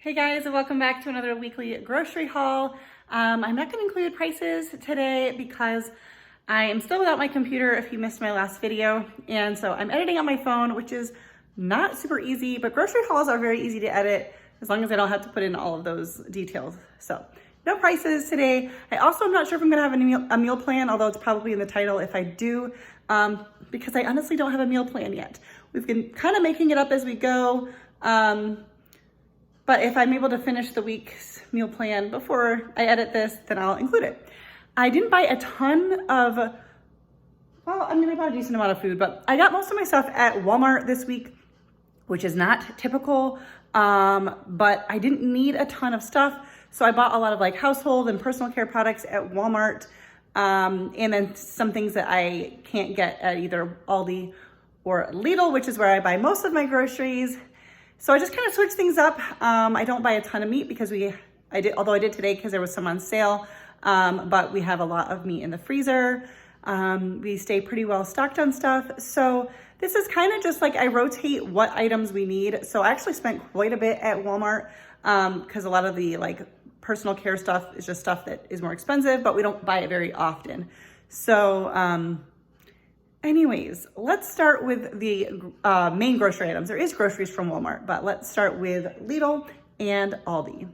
Hey guys, and welcome back to another weekly grocery haul. I'm not going to include prices today because I am still without my computer if you missed my last video. And so I'm editing on my phone, which is not super easy, but grocery hauls are very easy to edit as long as I don't have to put in all of those details. So no prices today. I also am not sure if I'm going to have a meal plan, although it's probably in the title if I do, because I honestly don't have a meal plan yet. We've been kind of making it up as we go. But if I'm able to finish the week's meal plan before I edit this, then I'll include it. I didn't buy a ton of, I bought a decent amount of food, but I got most of my stuff at Walmart this week, which is not typical, but I didn't need a ton of stuff. So I bought a lot of like household and personal care products at Walmart, and then some things that I can't get at either Aldi or Lidl, which is where I buy most of my groceries. So I just kind of switched things up. I don't buy a ton of meat because although I did today because there was some on sale, but we have a lot of meat in the freezer. We stay pretty well stocked on stuff. So this is kind of just like I rotate what items we need. So I actually spent quite a bit at Walmart because a lot of the like personal care stuff is just stuff that is more expensive, but we don't buy it very often. So anyways, let's start with the main grocery items. There is groceries from Walmart, but let's start with Lidl and Aldi.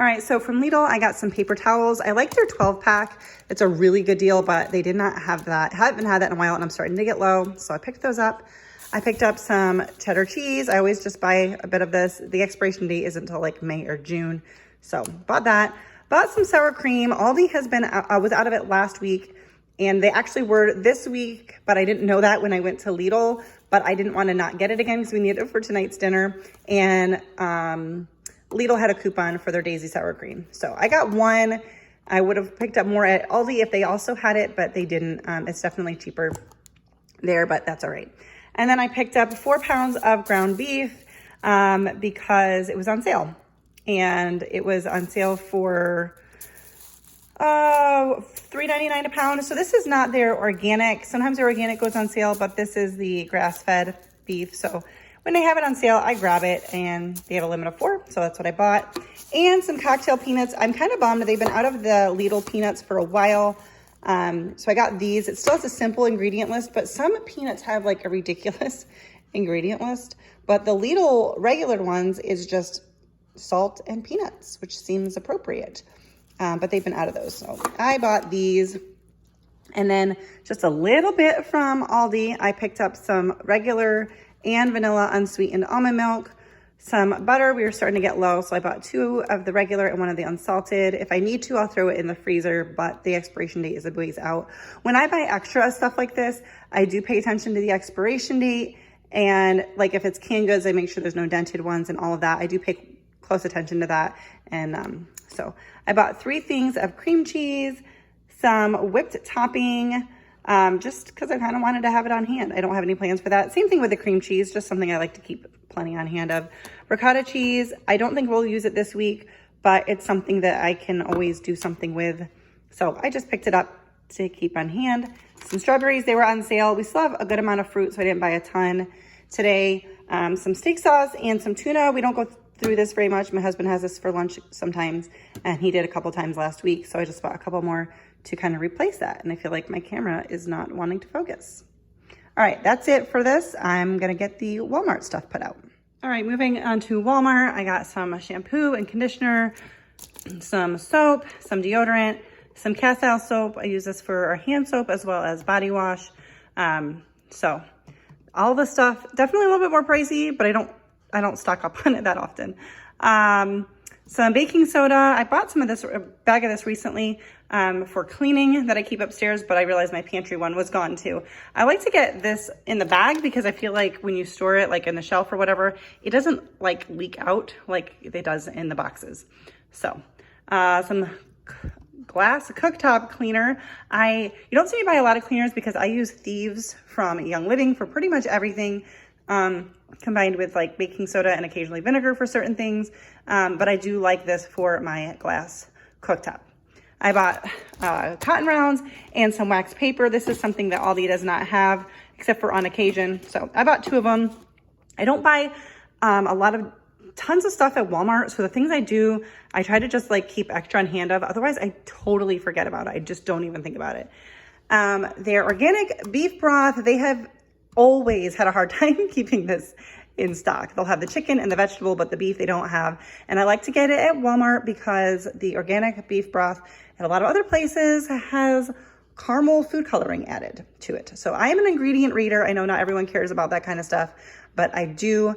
All right, so from Lidl, I got some paper towels. I like their 12-pack. It's a really good deal, but they did not have that. Haven't had that in a while, and I'm starting to get low, so I picked those up. I picked up some cheddar cheese. I always just buy a bit of this. The expiration date isn't until like May or June, so bought that. Bought some sour cream. Aldi has been, I was out of it last week. And they actually were this week, but I didn't know that when I went to Lidl, but I didn't want to not get it again because we needed it for tonight's dinner. And Lidl had a coupon for their Daisy sour cream. So I got one. I would have picked up more at Aldi if they also had it, but they didn't. It's definitely cheaper there, but that's all right. And then I picked up 4 pounds of ground beef because it was on sale. And it was on sale for $3.99 a pound. So this is not their organic. Sometimes their organic goes on sale, but this is the grass-fed beef. So when they have it on sale, I grab it, and they have a limit of 4. So that's what I bought. And some cocktail peanuts. I'm kind of bummed. They've been out of the Lidl peanuts for a while. So I got these. It still has a simple ingredient list, but some peanuts have like a ridiculous ingredient list. But the Lidl regular ones is just salt and peanuts, which seems appropriate. But they've been out of those. So I bought these. And then just a little bit from Aldi, I picked up some regular and vanilla unsweetened almond milk, some butter. We were starting to get low, so I bought 2 of the regular and 1 of the unsalted. If I need to, I'll throw it in the freezer, but the expiration date is a ways out. When I buy extra stuff like this, I do pay attention to the expiration date. And like if it's canned goods, I make sure there's no dented ones and all of that. I do pay close attention to that. And so I bought 3 things of cream cheese, some whipped topping, just because I kind of wanted to have it on hand. I don't have any plans for that. Same thing with the cream cheese, just something I like to keep plenty on hand of. Ricotta cheese, I don't think we'll use it this week, but it's something that I can always do something with. So I just picked it up to keep on hand. Some strawberries, they were on sale. We still have a good amount of fruit, so I didn't buy a ton today. Some steak sauce and some tuna. We don't go through this very much. My husband has this for lunch sometimes, and he did a couple times last week. So I just bought a couple more to kind of replace that. And I feel like my camera is not wanting to focus. All right, that's it for this. I'm gonna get the Walmart stuff put out. All right, moving on to Walmart. I got some shampoo and conditioner, some soap, some deodorant, some cast iron soap. I use this for our hand soap as well as body wash. So all the stuff, definitely a little bit more pricey, but I don't stock up on it that often. Some baking soda. I bought some of this, a bag of this recently for cleaning that I keep upstairs, but I realized my pantry one was gone too. I like to get this in the bag because I feel like when you store it like in the shelf or whatever, it doesn't like leak out like it does in the boxes. So some glass cooktop cleaner. You don't see me buy a lot of cleaners because I use Thieves from Young Living for pretty much everything. Combined with like baking soda and occasionally vinegar for certain things. But I do like this for my glass cooktop. I bought cotton rounds and some wax paper. This is something that Aldi does not have except for on occasion. So I bought 2 of them. I don't buy a lot of tons of stuff at Walmart. So the things I do, I try to just like keep extra on hand of. Otherwise, I totally forget about it. I just don't even think about it. Their organic beef broth, they have always had a hard time keeping this in stock. They'll have the chicken and the vegetable, but the beef they don't have. And I like to get it at Walmart because the organic beef broth at a lot of other places has caramel food coloring added to it. So I am an ingredient reader. I know not everyone cares about that kind of stuff, but I do.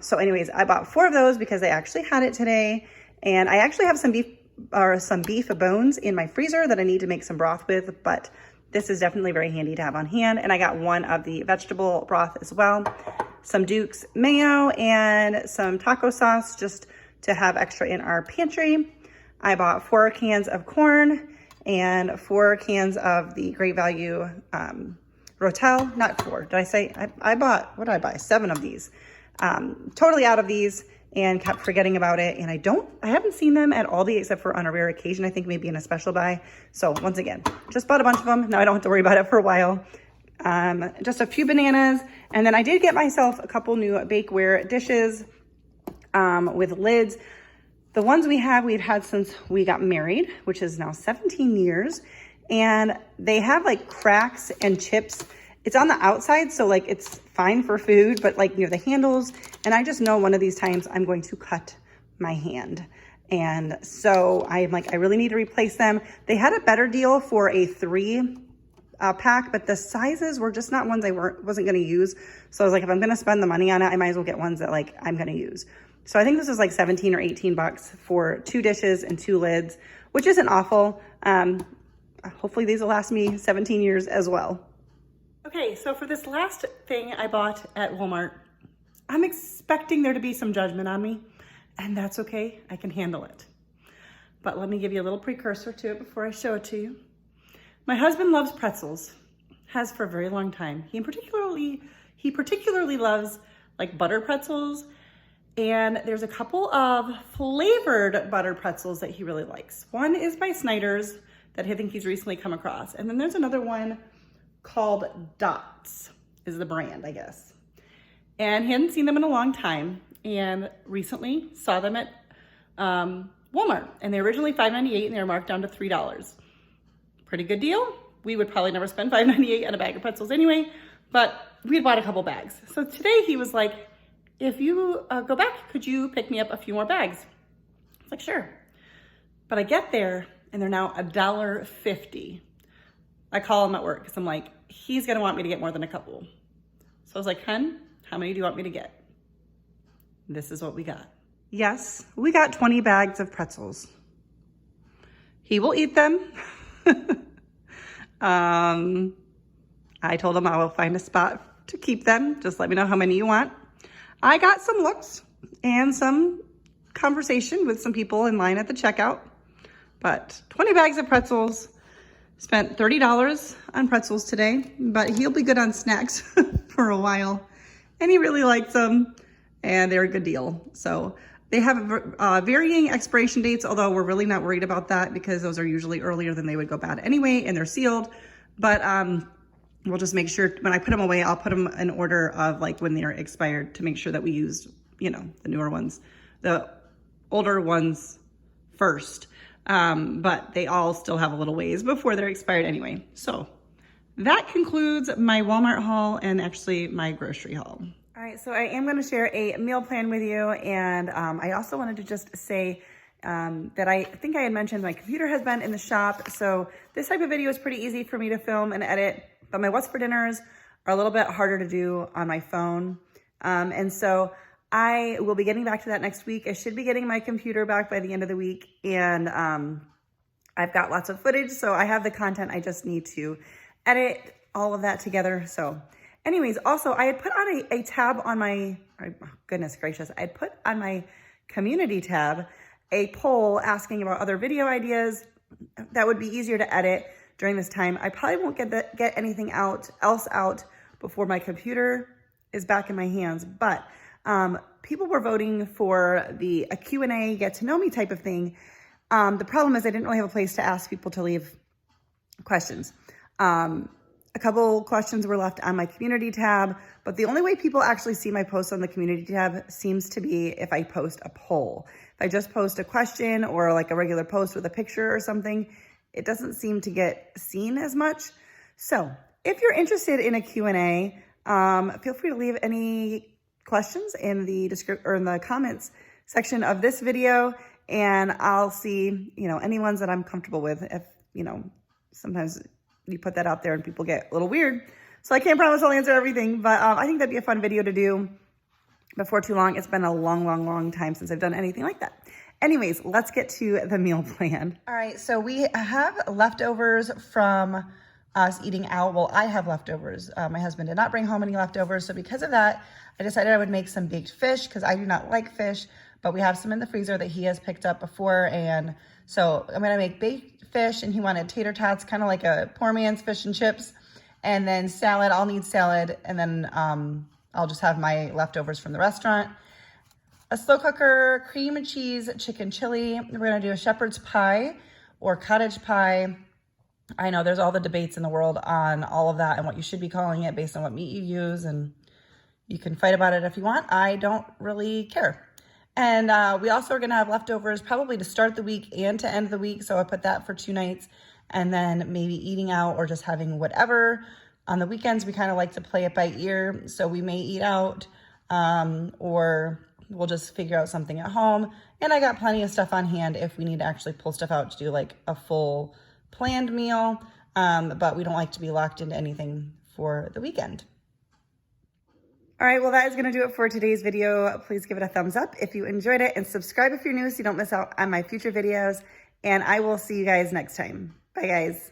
So anyways, I bought 4 of those because they actually had it today. And I actually have some beef bones in my freezer that I need to make some broth with, but this is definitely very handy to have on hand. And I got 1 of the vegetable broth as well, some Duke's mayo and some taco sauce just to have extra in our pantry. I bought 4 cans of corn and 4 cans of the Great Value Rotel. Not 4, did I say? I bought, what did I buy? 7 of these. Totally out of these and kept forgetting about it. And I haven't seen them at Aldi except for on a rare occasion. I think maybe in a special buy. So once again, just bought a bunch of them. Now I don't have to worry about it for a while. Just a few bananas. And then I did get myself a couple new bakeware dishes with lids. The ones we've had since we got married, which is now 17 years. And they have like cracks and chips. It's on the outside, so like it's fine for food, but like near the handles. And I just know one of these times I'm going to cut my hand. And so I'm like, I really need to replace them. They had a better deal for a 3 pack, but the sizes were just not ones I wasn't going to use. So I was like, if I'm going to spend the money on it, I might as well get ones that like I'm going to use. So I think this was like 17 or 18 bucks for 2 dishes and 2 lids, which isn't awful. Hopefully these will last me 17 years as well. Okay, so for this last thing I bought at Walmart, I'm expecting there to be some judgment on me, and that's okay. I can handle it. But let me give you a little precursor to it before I show it to you. My husband loves pretzels, has for a very long time. He particularly loves like butter pretzels, and there's a couple of flavored butter pretzels that he really likes. One is by Snyder's that I think he's recently come across, and then there's another one called Dots is the brand, I guess. And he hadn't seen them in a long time, and recently saw them at Walmart, and they were originally $5.98 and they were marked down to $3. Pretty good deal. We would probably never spend $5.98 on a bag of pretzels anyway, but we had bought a couple bags. So today he was like, if you go back, could you pick me up a few more bags? I was like, sure. But I get there and they're now $1.50. I call him at work because I'm like, he's gonna want me to get more than a couple. So I was like, hun, how many do you want me to get? This is what we got. Yes, we got 20 bags of pretzels. He will eat them. I told him I will find a spot to keep them. Just let me know how many you want. I got some looks and some conversation with some people in line at the checkout, but 20 bags of pretzels. Spent $30 on pretzels today, but he'll be good on snacks for a while. And he really likes them, and they're a good deal. So they have varying expiration dates, although we're really not worried about that because those are usually earlier than they would go bad anyway, and they're sealed. But we'll just make sure when I put them away, I'll put them in order of like when they're expired to make sure that we used, you know, the newer ones, the older ones first. But they all still have a little ways before they're expired anyway. So that concludes my Walmart haul and actually my grocery haul. All right, so I am going to share a meal plan with you. And I also wanted to just say that I think I had mentioned my computer has been in the shop. So this type of video is pretty easy for me to film and edit, but my what's for dinners are a little bit harder to do on my phone. And so I will be getting back to that next week. I should be getting my computer back by the end of the week. And I've got lots of footage, so I have the content. I just need to edit all of that together. So anyways, also I had put on a tab on my, oh, goodness gracious, I had put on my community tab a poll asking about other video ideas that would be easier to edit during this time. I probably won't get anything else out before my computer is back in my hands, but people were voting for a Q&A, get to know me type of thing. The problem is I didn't really have a place to ask people to leave questions. A couple questions were left on my community tab, but the only way people actually see my posts on the community tab seems to be if I post a poll. If I just post a question or like a regular post with a picture or something, it doesn't seem to get seen as much. So if you're interested in a Q&A, feel free to leave any questions in the description or in the comments section of this video, and I'll see, any ones that I'm comfortable with. If, sometimes you put that out there and people get a little weird. So I can't promise I'll answer everything, but I think that'd be a fun video to do before too long. It's been a long time since I've done anything like that. Anyways, let's get to the meal plan. All right, so we have leftovers from us eating out. Well, I have leftovers. My husband did not bring home any leftovers. So because of that, I decided I would make some baked fish because I do not like fish, but we have some in the freezer that he has picked up before. And so I'm going to make baked fish, and he wanted tater tots, kind of like a poor man's fish and chips. And then salad, I'll need salad. And then I'll just have my leftovers from the restaurant. A slow cooker, cream and cheese, chicken chili. We're going to do a shepherd's pie or cottage pie. I know there's all the debates in the world on all of that and what you should be calling it based on what meat you use, and you can fight about it if you want. I don't really care. And we also are going to have leftovers probably to start the week and to end the week, so I put that for 2 nights, and then maybe eating out or just having whatever. On the weekends, we kind of like to play it by ear, so we may eat out or we'll just figure out something at home. And I got plenty of stuff on hand if we need to actually pull stuff out to do like a full planned meal, but we don't like to be locked into anything for the weekend. All right, well, that is going to do it for today's video. Please give it a thumbs up if you enjoyed it, and subscribe if you're new so you don't miss out on my future videos. And I will see you guys next time. Bye, guys.